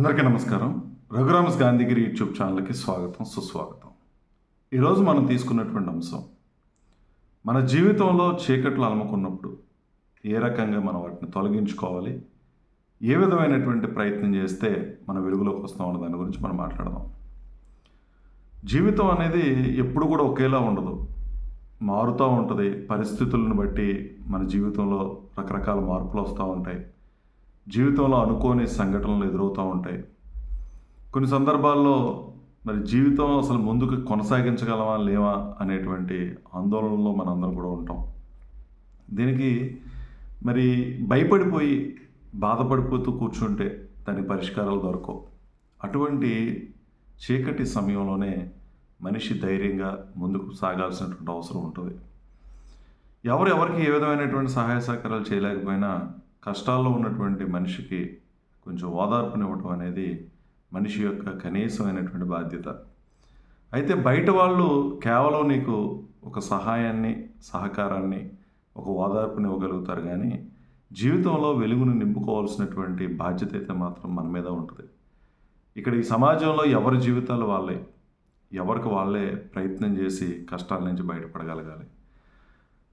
అందరికీ నమస్కారం. రఘురామ్స్ గాంధీగిరి యూట్యూబ్ ఛానల్కి స్వాగతం, సుస్వాగతం. ఈరోజు మనం తీసుకున్నటువంటి అంశం, మన జీవితంలో చీకట్లు అలుముకున్నప్పుడు ఏ రకంగా మనం వాటిని తొలగించుకోవాలి, ఏ విధమైనటువంటి ప్రయత్నం చేస్తే మన వెలుగులోకి వస్తాం అన్న దాని గురించి మనం మాట్లాడదాం. జీవితం అనేది ఎప్పుడు కూడా ఒకేలా ఉండదు, మారుతూ ఉంటుంది. పరిస్థితులను బట్టి మన జీవితంలో రకరకాల మార్పులు వస్తూ ఉంటాయి. జీవితంలో అనుకోని సంఘటనలు ఎదురవుతూ ఉంటాయి. కొన్ని సందర్భాల్లో మరి జీవితం అసలు ముందుకు కొనసాగించగలమా లేవా అనేటువంటి ఆందోళనలో మనందరం కూడా ఉంటాం. దీనికి మరి భయపడిపోయి బాధపడిపోతూ కూర్చుంటే దానికి పరిష్కారాలు దొరకవు. అటువంటి చీకటి సమయంలోనే మనిషి ధైర్యంగా ముందుకు సాగాల్సినటువంటి అవసరం ఉంటుంది. ఎవరికి ఏ విధమైనటువంటి సహాయ సహకారాలు చేయలేకపోయినా కష్టాల్లో ఉన్నటువంటి మనిషికి కొంచెం ఓదార్పునివ్వటం అనేది మనిషి యొక్క కనీసమైనటువంటి బాధ్యత. అయితే బయట వాళ్ళు కేవలం నీకు ఒక సహాయాన్ని, సహకారాన్ని, ఒక ఓదార్పుని ఇవ్వగలుగుతారు, కానీ జీవితంలో వెలుగును నింపుకోవాల్సినటువంటి బాధ్యత అయితే మాత్రం మన మీద ఉంటుంది. ఇక్కడ ఈ సమాజంలో ఎవరి జీవితాలు వాళ్ళే, ఎవరికి వాళ్ళే ప్రయత్నం చేసి కష్టాల నుంచి బయటపడగలగాలి.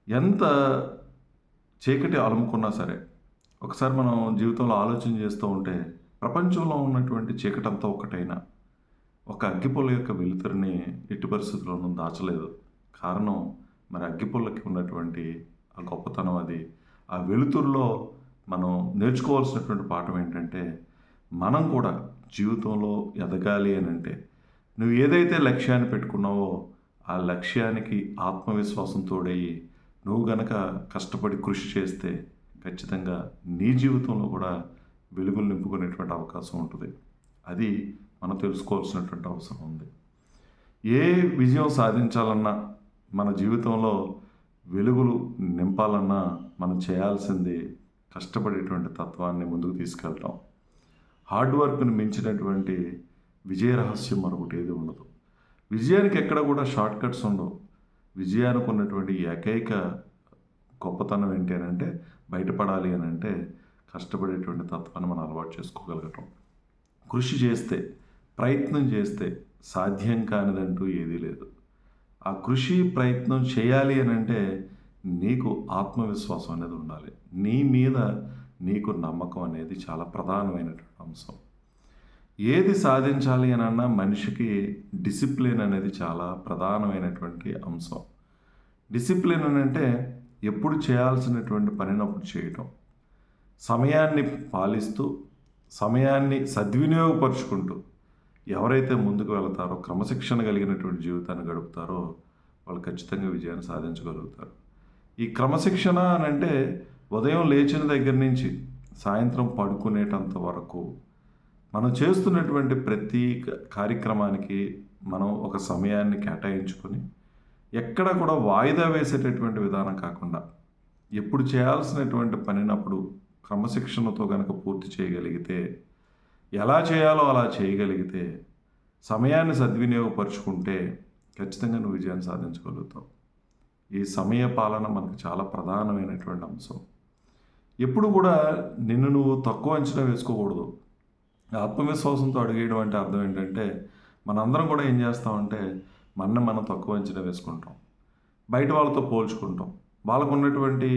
ఎంత చీకటి అలుముకున్నా సరే ఒకసారి మనం జీవితంలో ఆలోచన చేస్తూ ఉంటే ప్రపంచంలో ఉన్నటువంటి చీకటంతా ఒకటైనా ఒక అగ్గిపుల్ల యొక్క వెలుతురిని ఎట్టి పరిస్థితుల్లోనూ దాచలేదు. కారణం మరి అగ్గిపుల్లకి ఉన్నటువంటి ఆ గొప్పతనం అది. ఆ వెలుతురులో మనం నేర్చుకోవాల్సినటువంటి పాఠం ఏంటంటే, మనం కూడా జీవితంలో ఎదగాలి అని అంటే నువ్వు ఏదైతే లక్ష్యాన్ని పెట్టుకున్నావో ఆ లక్ష్యానికి ఆత్మవిశ్వాసం తోడయ్యి నువ్వు గనక కష్టపడి కృషి చేస్తే ఖచ్చితంగా నీ జీవితంలో కూడా వెలుగులు నింపుకునేటువంటి అవకాశం ఉంటుంది. అది మనం తెలుసుకోవాల్సినటువంటి అవసరం ఉంది. ఏ విజయం సాధించాలన్నా, మన జీవితంలో వెలుగులు నింపాలన్నా మనం చేయాల్సింది కష్టపడేటువంటి తత్వాన్ని ముందుకు తీసుకెళ్ళటం. హార్డ్ వర్క్ని మించినటువంటి విజయ రహస్యం మరొకటి ఏది ఉండదు. విజయానికి ఎక్కడ కూడా షార్ట్ కట్స్ ఉండవు. విజయానికి ఉన్నటువంటి ఏకైక గొప్పతనం ఏంటి అని అంటే, బయటపడాలి అని అంటే కష్టపడేటువంటి తత్వాన్ని మనం అలవాటు చేసుకోగలగటం. కృషి చేస్తే, ప్రయత్నం చేస్తే సాధ్యం కానిదంటూ ఏదీ లేదు. ఆ కృషి ప్రయత్నం చేయాలి అని అంటే నీకు ఆత్మవిశ్వాసం అనేది ఉండాలి. నీ మీద నీకు నమ్మకం అనేది చాలా ప్రధానమైనటువంటి అంశం. ఏది సాధించాలి అని అన్నా మనిషికి డిసిప్లిన్ అనేది చాలా ప్రధానమైనటువంటి అంశం. డిసిప్లిన్ అని అంటే ఎప్పుడు చేయాల్సినటువంటి పనిని అప్పుడు చేయటం, సమయాన్ని పాలిస్తూ, సమయాన్ని సద్వినియోగపరుచుకుంటూ ఎవరైతే ముందుకు వెళతారో, క్రమశిక్షణ కలిగినటువంటి జీవితాన్ని గడుపుతారో వాళ్ళు ఖచ్చితంగా విజయాన్ని సాధించగలుగుతారు. ఈ క్రమశిక్షణ అని అంటే ఉదయం లేచిన దగ్గర నుంచి సాయంత్రం పడుకునేటంత వరకు మనం చేస్తున్నటువంటి ప్రతి కార్యక్రమానికి మనం ఒక సమయాన్ని కేటాయించుకొని ఎక్కడ కూడా వాయిదా వేసేటటువంటి విధానం కాకుండా ఎప్పుడు చేయాల్సినటువంటి పనినప్పుడు క్రమశిక్షణతో కనుక పూర్తి చేయగలిగితే, ఎలా చేయాలో అలా చేయగలిగితే, సమయాన్ని సద్వినియోగపరుచుకుంటే ఖచ్చితంగా నువ్వు విజయాన్ని సాధించగలుగుతావు. ఈ సమయ పాలన మనకు చాలా ప్రధానమైనటువంటి అంశం. ఎప్పుడు కూడా నిన్ను నువ్వు తక్కువ అంచనా వేసుకోకూడదు. ఆత్మవిశ్వాసంతో అడుగేయడం అంటే అర్థం ఏంటంటే, మనందరం కూడా ఏం చేస్తామంటే మనం తక్కువ అంచనా వేసుకుంటాం, బయట వాళ్ళతో పోల్చుకుంటాం, వాళ్ళకు ఉన్నటువంటి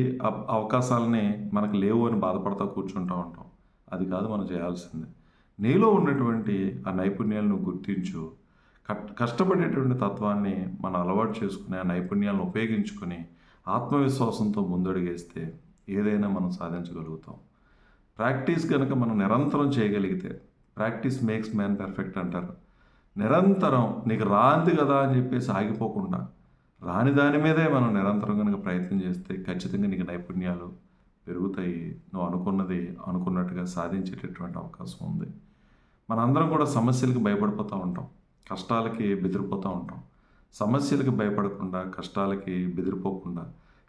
అవకాశాలని మనకు లేవు అని బాధపడతా కూర్చుంటూ ఉంటాం. అది కాదు మనం చేయాల్సింది. నీలో ఉన్నటువంటి ఆ నైపుణ్యాలను గుర్తించు. కష్టపడేటువంటి తత్వాన్ని మనం అలవాటు చేసుకుని ఆ నైపుణ్యాలను ఉపయోగించుకొని ఆత్మవిశ్వాసంతో ముందడుగేస్తే ఏదైనా మనం సాధించగలుగుతాం. ప్రాక్టీస్ కనుక మనం నిరంతరం చేయగలిగితే, ప్రాక్టీస్ మేక్స్ మ్యాన్ పర్ఫెక్ట్ అంటారు. నిరంతరం నీకు రాంది కదా అని చెప్పేసి ఆగిపోకుండా రాని దాని మీదే మనం నిరంతరం కనుక ప్రయత్నం చేస్తే ఖచ్చితంగా నీకు నైపుణ్యాలు పెరుగుతాయి. నువ్వు అనుకున్నది అనుకున్నట్టుగా సాధించేటటువంటి అవకాశం ఉంది. మనందరం కూడా సమస్యలకు భయపడిపోతూ ఉంటాం, కష్టాలకి బెదిరిపోతూ ఉంటాం. సమస్యలకు భయపడకుండా, కష్టాలకి బెదిరిపోకుండా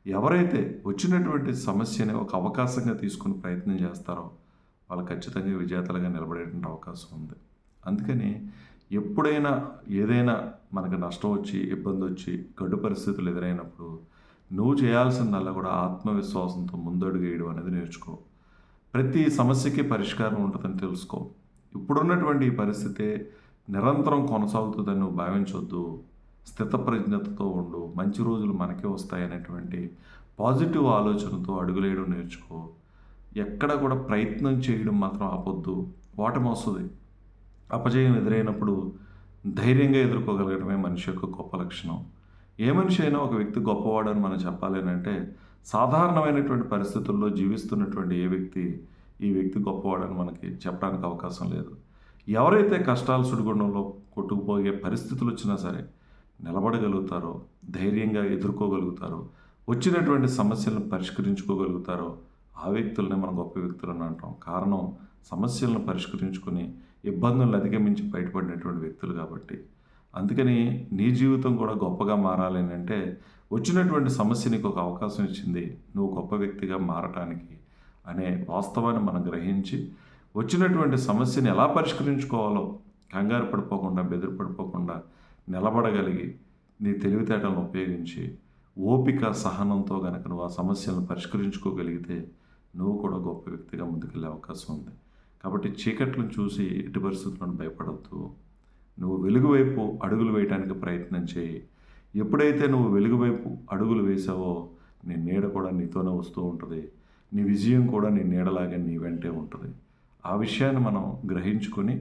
ఎవరైతే వచ్చినటువంటి సమస్యని ఒక అవకాశంగా తీసుకుని ప్రయత్నం చేస్తారో వాళ్ళు ఖచ్చితంగా విజేతలుగా నిలబడేటువంటి అవకాశం ఉంది. అందుకని ఎప్పుడైనా ఏదైనా మనకు నష్టం వచ్చి, ఇబ్బంది వచ్చి, గడ్డు పరిస్థితులు ఎదురైనప్పుడు నువ్వు చేయాల్సిందల్లా కూడా ఆత్మవిశ్వాసంతో ముందడుగు వేయడం అనేది నేర్చుకో. ప్రతి సమస్యకి పరిష్కారం ఉంటుందని తెలుసుకో. ఇప్పుడున్నటువంటి ఈ పరిస్థితి నిరంతరం కొనసాగుతుందని నువ్వు భావించొద్దు. స్థితప్రజ్ఞతతో ఉండు. మంచి రోజులు మనకే వస్తాయనేటువంటి పాజిటివ్ ఆలోచనతో అడుగులేయడం నేర్చుకో. ఎక్కడ కూడా ప్రయత్నం చేయడం మాత్రం ఆపొద్దు. ఓటమి వస్తుంది. అపజయం ఎదురైనప్పుడు ధైర్యంగా ఎదుర్కోగలగడమే మనిషి యొక్క గొప్ప లక్షణం. ఏ మనిషి అయినా ఒక వ్యక్తి గొప్పవాడని మనం చెప్పాలి అంటే సాధారణమైనటువంటి పరిస్థితుల్లో జీవిస్తున్నటువంటి ఏ వ్యక్తి ఈ వ్యక్తి గొప్పవాడని మనకి చెప్పడానికి అవకాశం లేదు. ఎవరైతే కష్టాల సుడిగుండంలో కొట్టుకుపోయే పరిస్థితులు వచ్చినా సరే నిలబడగలుగుతారో, ధైర్యంగా ఎదుర్కోగలుగుతారో, వచ్చినటువంటి సమస్యలను పరిష్కరించుకోగలుగుతారో ఆ వ్యక్తులనే మనం గొప్ప వ్యక్తులని అంటాం. కారణం సమస్యలను పరిష్కరించుకొని ఇబ్బందులను అధిగమించి బయటపడినటువంటి వ్యక్తులు కాబట్టి. అందుకని నీ జీవితం కూడా గొప్పగా మారాలి అంటే వచ్చినటువంటి సమస్య నీకు ఒక అవకాశం ఇచ్చింది నువ్వు గొప్ప వ్యక్తిగా మారటానికి అనే వాస్తవాన్ని మనం గ్రహించి వచ్చినటువంటి సమస్యని ఎలా పరిష్కరించుకోవాలో కంగారు పడిపోకుండా, బెదిరిపడిపోకుండా నిలబడగలిగి నీ తెలివితేటలను ఉపయోగించి ఓపిక, సహనంతో కనుక నువ్వు ఆ సమస్యలను పరిష్కరించుకోగలిగితే నువ్వు కూడా గొప్ప వ్యక్తిగా ముందుకెళ్ళే అవకాశం ఉంది. కాబట్టి చీకట్లను చూసి ఎట్టి పరిస్థితులను భయపడద్దు. నువ్వు వెలుగు వైపు అడుగులు వేయడానికి ప్రయత్నం చేయి. ఎప్పుడైతే నువ్వు వెలుగు వైపు అడుగులు వేసావో నీ నీడ కూడా నీతోనే వస్తూ ఉంటుంది. నీ విజయం కూడా నీ నీడలాగే నీ వెంటే ఉంటుంది. ఆ విషయాన్ని మనం గ్రహించుకొని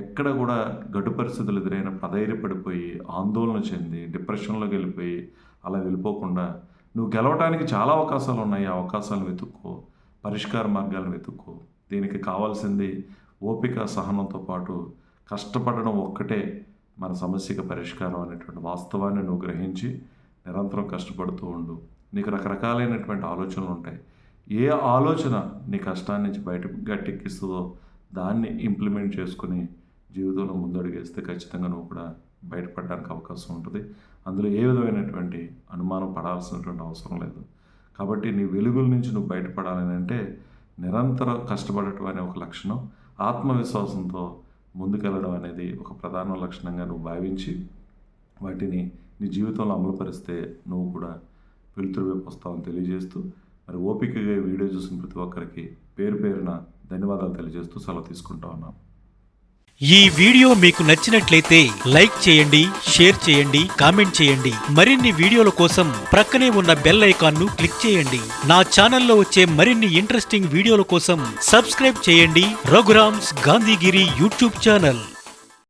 ఎక్కడ కూడా గడ్డు పరిస్థితులు ఎదురైనప్పుడు అధైర్యపడిపోయి, ఆందోళన చెంది, డిప్రెషన్లోకి వెళ్ళిపోయి అలా వెళ్ళిపోకుండా నువ్వు గెలవడానికి చాలా అవకాశాలు ఉన్నాయి. ఆ అవకాశాలను వెతుక్కో, పరిష్కార మార్గాలను వెతుక్కో. దీనికి కావాల్సింది ఓపిక, సహనంతో పాటు కష్టపడడం ఒక్కటే మన సమస్యకి పరిష్కారం అనేటువంటి వాస్తవాన్ని నువ్వు గ్రహించి నిరంతరం కష్టపడుతూ ఉండు. నీకు రకరకాలైనటువంటి ఆలోచనలు ఉంటాయి. ఏ ఆలోచన నీ కష్టాన్ని నుంచి బయట గట్టెక్కిస్తుందో దాన్ని ఇంప్లిమెంట్ చేసుకుని జీవితంలో ముందడుగేస్తే ఖచ్చితంగా నువ్వు కూడా బయటపడడానికి అవకాశం ఉంటుంది. అందులో ఏ విధమైనటువంటి అనుమానం పడాల్సినటువంటి అవసరం లేదు. కాబట్టి నీ వెలుగుల నుంచి నువ్వు బయటపడాలని అంటే నిరంతరం కష్టపడటం అనే ఒక లక్షణం, ఆత్మవిశ్వాసంతో ముందుకెళ్ళడం అనేది ఒక ప్రధాన లక్షణంగా నువ్వు భావించి వాటిని నీ జీవితంలో అమలుపరిస్తే నువ్వు కూడా వెలుతురు వైపు వస్తావని తెలియజేస్తూ, మరి ఓపికగా వీడియో చూసిన ప్రతి ఒక్కరికి పేరు పేరున ధన్యవాదాలు తెలియజేస్తూ సెలవు తీసుకుంటా ఉన్నాను. ఈ వీడియో మీకు నచ్చినట్లయితే లైక్ చేయండి, షేర్ చేయండి, కామెంట్ చేయండి. మరిన్ని వీడియోల కోసం ప్రక్కనే ఉన్న బెల్ ఐకాన్ను క్లిక్ చేయండి. నా ఛానల్లో వచ్చే మరిన్ని ఇంట్రెస్టింగ్ వీడియోల కోసం సబ్స్క్రైబ్ చేయండి రఘురామ్స్ గాంధీగిరి యూట్యూబ్ ఛానల్.